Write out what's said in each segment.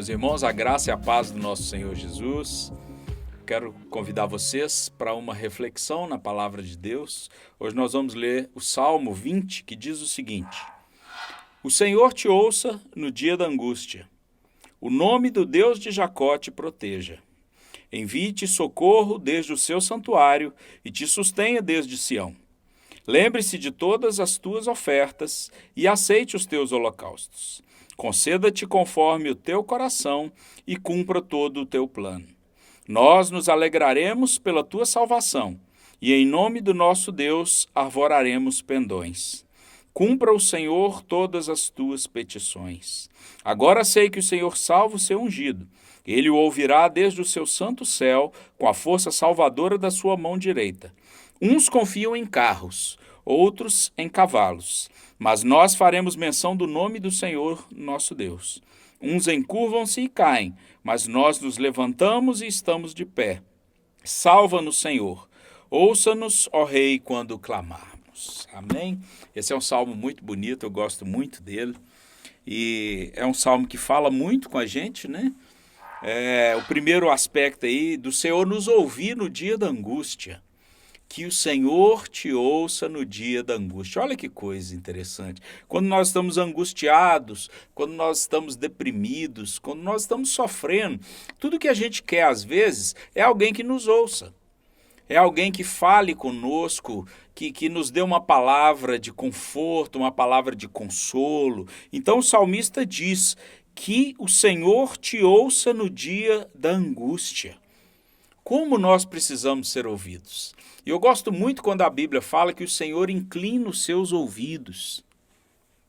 meus irmãos, a graça e a paz do nosso Senhor Jesus. Quero convidar vocês para uma reflexão na palavra de Deus. Hoje nós vamos ler o Salmo 20, que diz o seguinte: O Senhor te ouça no dia da angústia. O nome do Deus de Jacó te proteja. Envie-te socorro desde o seu santuário e te sustenha desde Sião. Lembre-se de todas as tuas ofertas e aceite os teus holocaustos. Conceda-te conforme o teu coração e cumpra todo o teu plano. Nós nos alegraremos pela tua salvação e em nome do nosso Deus arvoraremos pendões. Cumpra o Senhor todas as tuas petições. Agora sei que o Senhor salva o seu ungido. Ele o ouvirá desde o seu santo céu com a força salvadora da sua mão direita. Uns confiam em carros, outros em cavalos, mas nós faremos menção do nome do Senhor, nosso Deus. Uns encurvam-se e caem, mas nós nos levantamos e estamos de pé. Salva-nos, Senhor. Ouça-nos, ó Rei, quando clamarmos. Amém? Esse é um salmo muito bonito, eu gosto muito dele. E é um salmo que fala muito com a gente, né? O primeiro aspecto aí do Senhor nos ouvir no dia da angústia. Que o Senhor te ouça no dia da angústia. Olha que coisa interessante. Quando nós estamos angustiados, quando nós estamos deprimidos, quando nós estamos sofrendo, tudo que a gente quer às vezes é alguém que nos ouça. É alguém que fale conosco, que nos dê uma palavra de conforto, uma palavra de consolo. Então o salmista diz que o Senhor te ouça no dia da angústia. Como nós precisamos ser ouvidos? E eu gosto muito quando a Bíblia fala que o Senhor inclina os seus ouvidos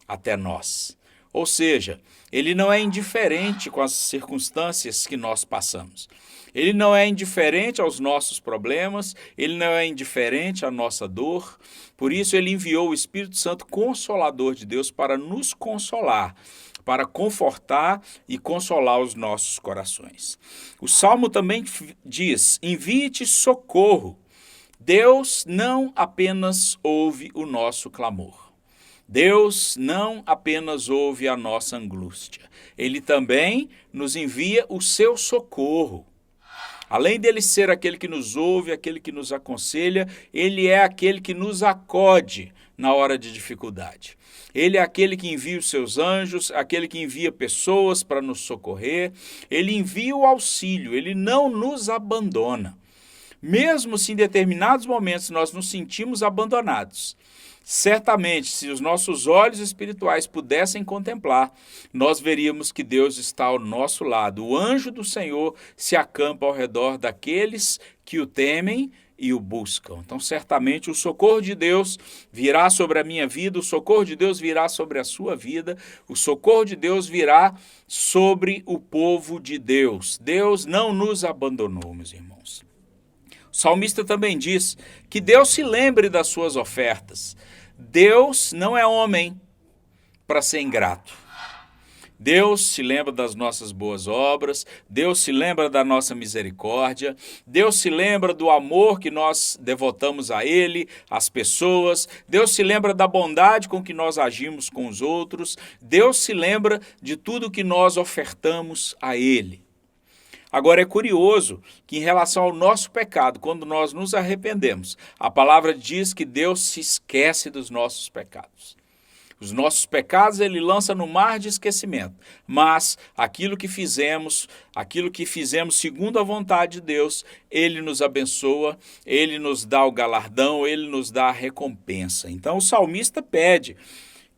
até nós. Ou seja, Ele não é indiferente com as circunstâncias que nós passamos. Ele não é indiferente aos nossos problemas, Ele não é indiferente à nossa dor. Por isso Ele enviou o Espírito Santo Consolador de Deus para nos consolar, para confortar e consolar os nossos corações. O Salmo também diz: envie-te socorro. Deus não apenas ouve o nosso clamor. Deus não apenas ouve a nossa angústia. Ele também nos envia o seu socorro. Além dele ser aquele que nos ouve, aquele que nos aconselha, ele é aquele que nos acode na hora de dificuldade. Ele é aquele que envia os seus anjos, aquele que envia pessoas para nos socorrer. Ele envia o auxílio, ele não nos abandona. Mesmo se em determinados momentos nós nos sentimos abandonados, certamente, se os nossos olhos espirituais pudessem contemplar, nós veríamos que Deus está ao nosso lado. O anjo do Senhor se acampa ao redor daqueles que o temem e o buscam. Então, certamente, o socorro de Deus virá sobre a minha vida, o socorro de Deus virá sobre a sua vida, o socorro de Deus virá sobre o povo de Deus. Deus não nos abandonou, meus irmãos. O salmista também diz que Deus se lembre das suas ofertas. Deus não é homem para ser ingrato. Deus se lembra das nossas boas obras, Deus se lembra da nossa misericórdia, Deus se lembra do amor que nós devotamos a Ele, às pessoas, Deus se lembra da bondade com que nós agimos com os outros, Deus se lembra de tudo que nós ofertamos a Ele. Agora é curioso que em relação ao nosso pecado, quando nós nos arrependemos, a palavra diz que Deus se esquece dos nossos pecados. Os nossos pecados Ele lança no mar de esquecimento, mas aquilo que fizemos segundo a vontade de Deus, Ele nos abençoa, Ele nos dá o galardão, Ele nos dá a recompensa. Então o salmista pede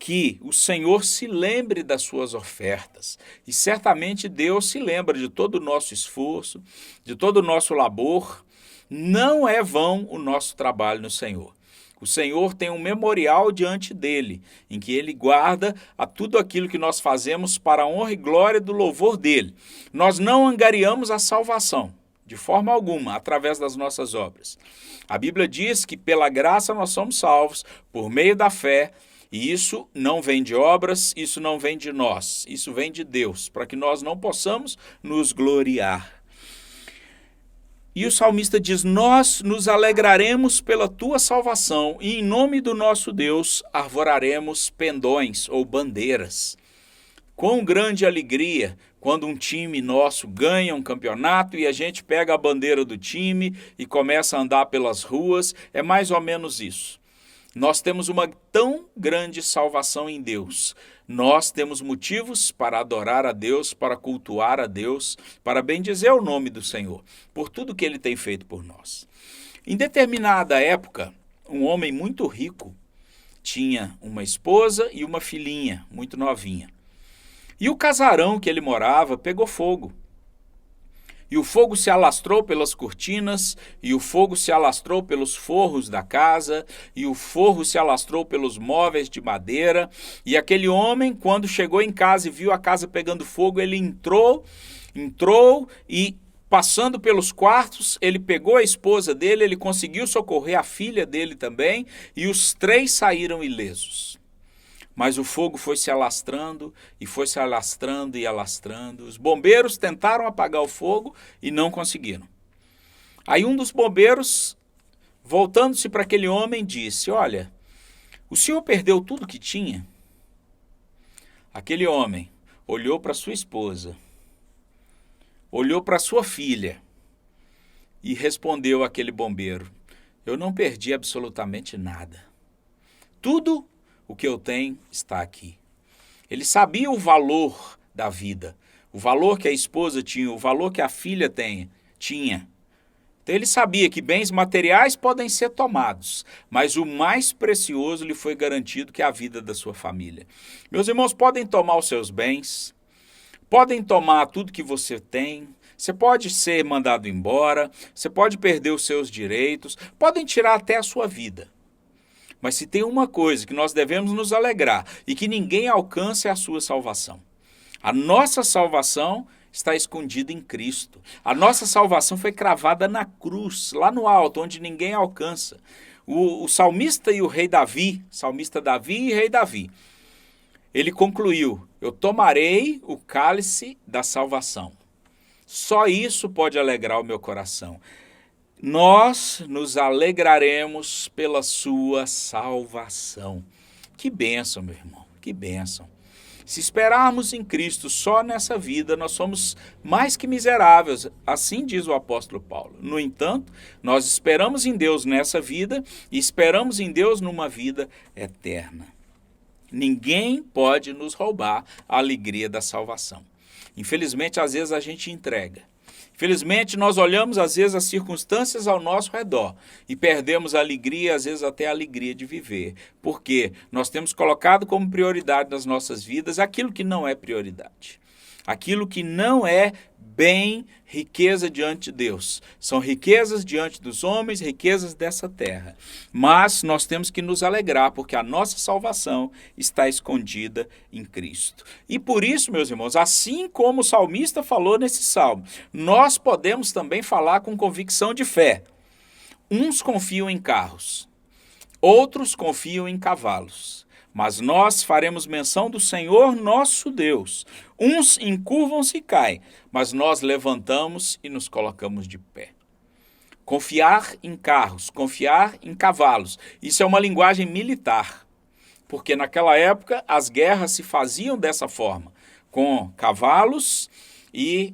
que o Senhor se lembre das suas ofertas. E certamente Deus se lembra de todo o nosso esforço, de todo o nosso labor. Não é vão o nosso trabalho no Senhor. O Senhor tem um memorial diante dele, em que ele guarda a tudo aquilo que nós fazemos para a honra e glória do louvor dele. Nós não angariamos a salvação, de forma alguma, através das nossas obras. A Bíblia diz que pela graça nós somos salvos, por meio da fé. E isso não vem de obras, isso não vem de nós, isso vem de Deus, para que nós não possamos nos gloriar. E o salmista diz: nós nos alegraremos pela tua salvação e em nome do nosso Deus arvoraremos pendões ou bandeiras. Quão grande alegria quando um time nosso ganha um campeonato e a gente pega a bandeira do time e começa a andar pelas ruas, é mais ou menos isso. Nós temos uma tão grande salvação em Deus. Nós temos motivos para adorar a Deus, para cultuar a Deus, para bendizer o nome do Senhor, por tudo que Ele tem feito por nós. Em determinada época, um homem muito rico tinha uma esposa e uma filhinha muito novinha. E o casarão que ele morava pegou fogo. E o fogo se alastrou pelas cortinas, e o fogo se alastrou pelos forros da casa, e o forro se alastrou pelos móveis de madeira. E aquele homem, quando chegou em casa e viu a casa pegando fogo, ele entrou e, passando pelos quartos, ele pegou a esposa dele, ele conseguiu socorrer a filha dele também, e os três saíram ilesos. Mas o fogo foi se alastrando e foi se alastrando e alastrando. Os bombeiros tentaram apagar o fogo e não conseguiram. Aí um dos bombeiros, voltando-se para aquele homem, disse: olha, o senhor perdeu tudo que tinha? Aquele homem olhou para sua esposa, olhou para sua filha e respondeu àquele bombeiro: eu não perdi absolutamente nada. Tudo o que eu tenho está aqui. Ele sabia o valor da vida, o valor que a esposa tinha, o valor que a filha tinha. Então ele sabia que bens materiais podem ser tomados, mas o mais precioso lhe foi garantido, que é a vida da sua família. Meus irmãos, podem tomar os seus bens, podem tomar tudo que você tem, você pode ser mandado embora, você pode perder os seus direitos, podem tirar até a sua vida. Mas se tem uma coisa que nós devemos nos alegrar e que ninguém alcança, é a sua salvação. A nossa salvação está escondida em Cristo. A nossa salvação foi cravada na cruz, lá no alto, onde ninguém alcança. O salmista e o rei Davi, salmista Davi e rei Davi, ele concluiu: eu tomarei o cálice da salvação. Só isso pode alegrar o meu coração. Nós nos alegraremos pela sua salvação. Que bênção, meu irmão, que bênção. Se esperarmos em Cristo só nessa vida, nós somos mais que miseráveis, assim diz o apóstolo Paulo. No entanto, nós esperamos em Deus nessa vida e esperamos em Deus numa vida eterna. Ninguém pode nos roubar a alegria da salvação. Infelizmente, às vezes a gente entrega. Infelizmente, nós olhamos às vezes as circunstâncias ao nosso redor e perdemos a alegria, às vezes até a alegria de viver. Porque nós temos colocado como prioridade nas nossas vidas aquilo que não é prioridade. Aquilo que não é bem, riqueza diante de Deus. São riquezas diante dos homens, riquezas dessa terra. Mas nós temos que nos alegrar, porque a nossa salvação está escondida em Cristo. E por isso, meus irmãos, assim como o salmista falou nesse salmo, nós podemos também falar com convicção de fé. Uns confiam em carros, outros confiam em cavalos. Mas nós faremos menção do Senhor nosso Deus. Uns encurvam-se e caem, mas nós levantamos e nos colocamos de pé. Confiar em carros, confiar em cavalos. Isso é uma linguagem militar, porque naquela época as guerras se faziam dessa forma, com cavalos e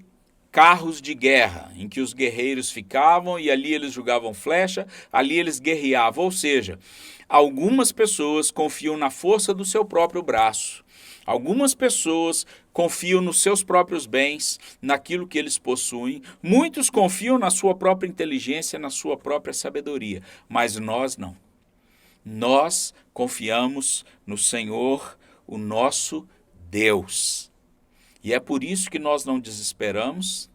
carros de guerra, em que os guerreiros ficavam e ali eles jogavam flecha, ali eles guerreavam. Ou seja, algumas pessoas confiam na força do seu próprio braço. Algumas pessoas confiam nos seus próprios bens, naquilo que eles possuem. Muitos confiam na sua própria inteligência, na sua própria sabedoria. Mas nós não. Nós confiamos no Senhor, o nosso Deus. E é por isso que nós não desesperamos,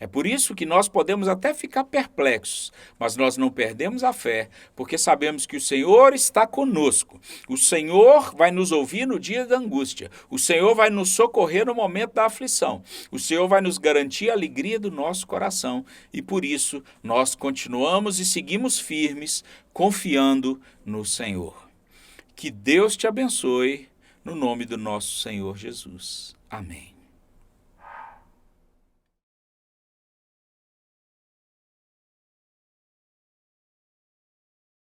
é por isso que nós podemos até ficar perplexos, mas nós não perdemos a fé, porque sabemos que o Senhor está conosco. O Senhor vai nos ouvir no dia da angústia. O Senhor vai nos socorrer no momento da aflição. O Senhor vai nos garantir a alegria do nosso coração. E por isso nós continuamos e seguimos firmes, confiando no Senhor. Que Deus te abençoe, no nome do nosso Senhor Jesus. Amém.